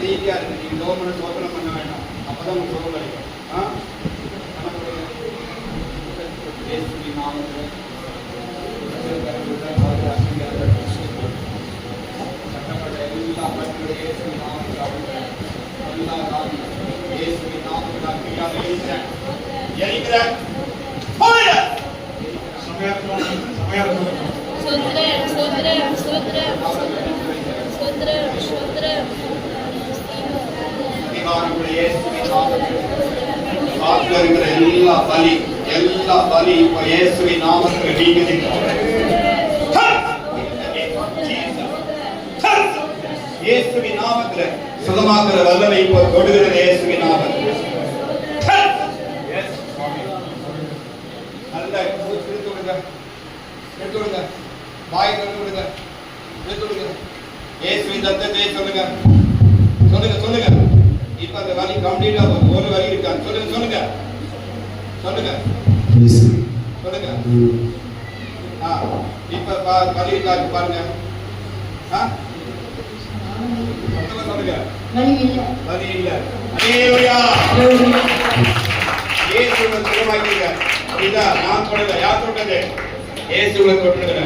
அமைதியா இருக்கு. நீங்க கவர்மெண்ட் சோதனை பண்ண வேண்டாம். அப்பதான் உங்களுக்கு சுகம் கிடைக்கும். எல்லா பலி இப்ப இயேசுவின் நாமத்தில் நீங்குகின்றன. இயேசுவின் நாமத்தில் சுகமாக்குற வல்லமை இப்போ தொடுகிறது. இயேசுவின் நாமத்தில் நல்ல எடுத்து விடுங்க, வாய் தொட்டு விடுங்க, எடுத்து விடுங்க. இயேசுவின் ரத்தத்தை சொல்லுங்க, சொல்லுங்க, சொல்லுங்க. இப்ப அந்த வலி கம்ப்ளீட்டா போகுது. ஒரு வலி இருக்கா? சொல்லுங்க, சொல்லுங்க, சொல்லுங்க, சொல்லுங்க. இப்ப வலி இருக்கா பாருங்க. சொல்லுங்க, வலி இல்ல. அல்லேலூயா. இயேசுவை சுகமாக்கிங்க. இதா நான் சொல்லுங்க. யார் சொல்றது? இயேசுவை தொட்டுங்க.